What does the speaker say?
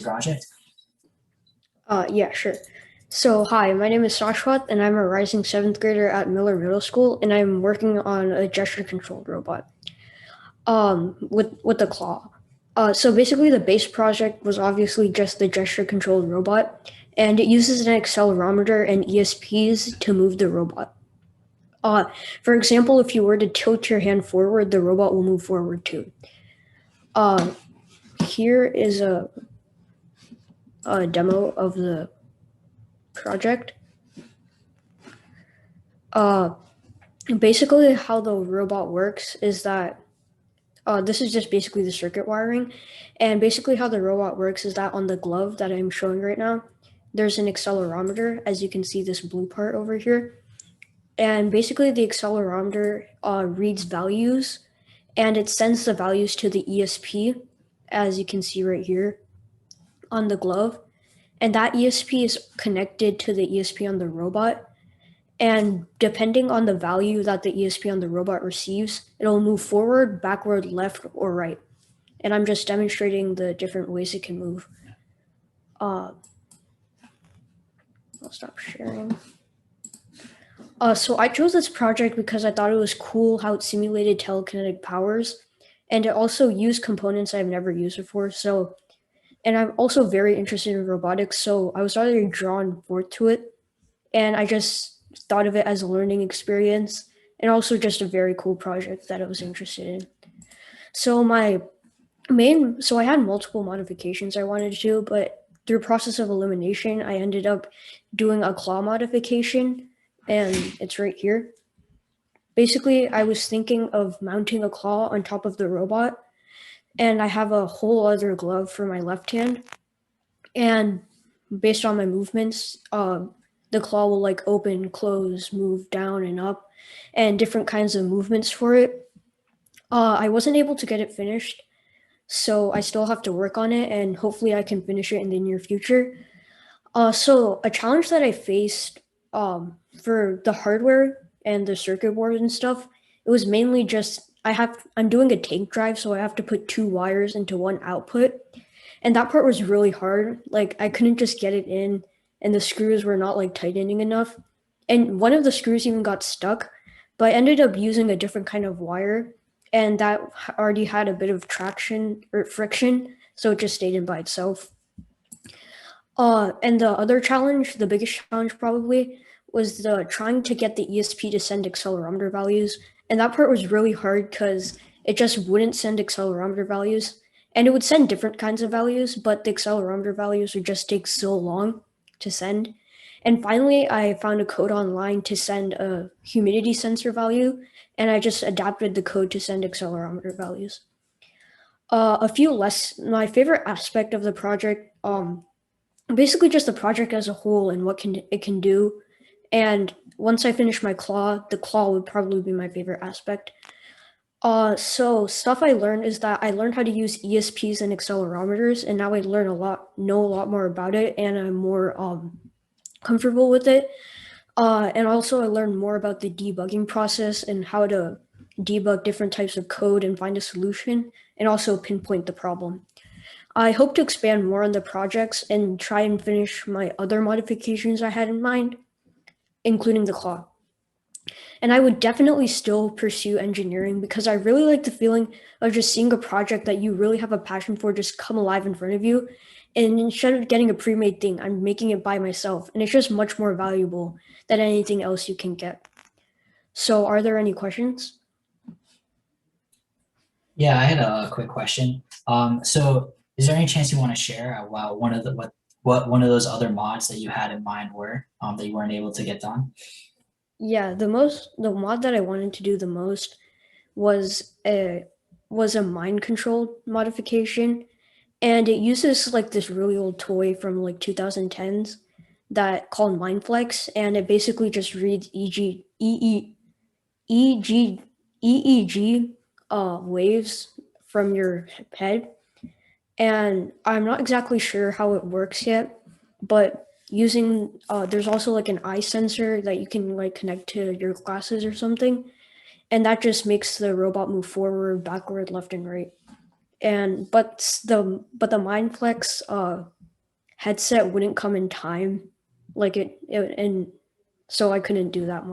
project? Yeah, sure. So, hi, my name is Shashwath, and I'm a rising seventh grader at Miller Middle School, and I'm working on a gesture-controlled robot. With the claw. So basically, the base project was obviously just the gesture-controlled robot, and it uses an accelerometer and ESPs to move the robot. Uh, for example, if you were to tilt your hand forward, the robot will move forward too. Uh, Here is a demo of the project. Uh, Basically, how the robot works is that this is just basically the circuit wiring. And basically, how the robot works is that on the glove that I'm showing right now, there's an accelerometer, as you can see this blue part over here. And basically, the accelerometer reads values and it sends the values to the ESP, as you can see right here on the glove. And that ESP is connected to the ESP on the robot. And depending on the value that the ESP on the robot receives, it'll move forward, backward, left, or right. And I'm just demonstrating the different ways it can move. Uh, I'll stop sharing. So I chose this project because I thought it was cool how it simulated telekinetic powers, and it also used components I've never used before. So, and I'm also very interested in robotics, so I was already drawn forth to it, and I just thought of it as a learning experience, and also just a very cool project that I was interested in. So so I had multiple modifications I wanted to do, but through process of elimination, I ended up doing a claw modification, and it's right here. Basically, I was thinking of mounting a claw on top of the robot, and I have a whole other glove for my left hand. And based on my movements, the claw will like open, close, move down and up, and different kinds of movements for it. I wasn't able to get it finished, so I still have to work on it, and hopefully I can finish it in the near future. So a challenge that I faced for the hardware and the circuit board and stuff, it was mainly just I'm doing a tank drive, so I have to put two wires into one output, and that part was really hard. Like I couldn't just get it in, and the screws were not like tightening enough, and one of the screws even got stuck. But I ended up using a different kind of wire, and that already had a bit of traction or friction, so it just stayed in by itself. And the other challenge, the biggest challenge probably, was the trying to get the ESP to send accelerometer values. And that part was really hard because it just wouldn't send accelerometer values. And it would send different kinds of values, but the accelerometer values would just take so long to send. And finally, I found a code online to send a humidity sensor value, and I just adapted the code to send accelerometer values. My favorite aspect of the project, basically just the project as a whole and what can it can do. And once I finish my claw, the claw would probably be my favorite aspect. So stuff I learned is that I learned how to use ESPs and accelerometers, and now I know a lot more about it, and I'm more comfortable with it. And also I learned more about the debugging process and how to debug different types of code and find a solution, and also pinpoint the problem. I hope to expand more on the projects and try and finish my other modifications I had in mind, including the claw. And I would definitely still pursue engineering because I really like the feeling of just seeing a project that you really have a passion for just come alive in front of you. And instead of getting a pre-made thing, I'm making it by myself. And it's just much more valuable than anything else you can get. So are there any questions? Yeah, I had a quick question. So is there any chance you want to share about what one of those other mods that you had in mind were that you weren't able to get done? Yeah, the mod that I wanted to do the most was a was a mind control modification, and it uses like this really old toy from like 2010s that called Mindflex, and it basically just reads EG EEG waves from your head. And I'm not exactly sure how it works yet, but using there's also like an eye sensor that you can like connect to your glasses or something, and that just makes the robot move forward, backward, left, and right. and but the Mindflex headset wouldn't come in time, like it and so I couldn't do that much.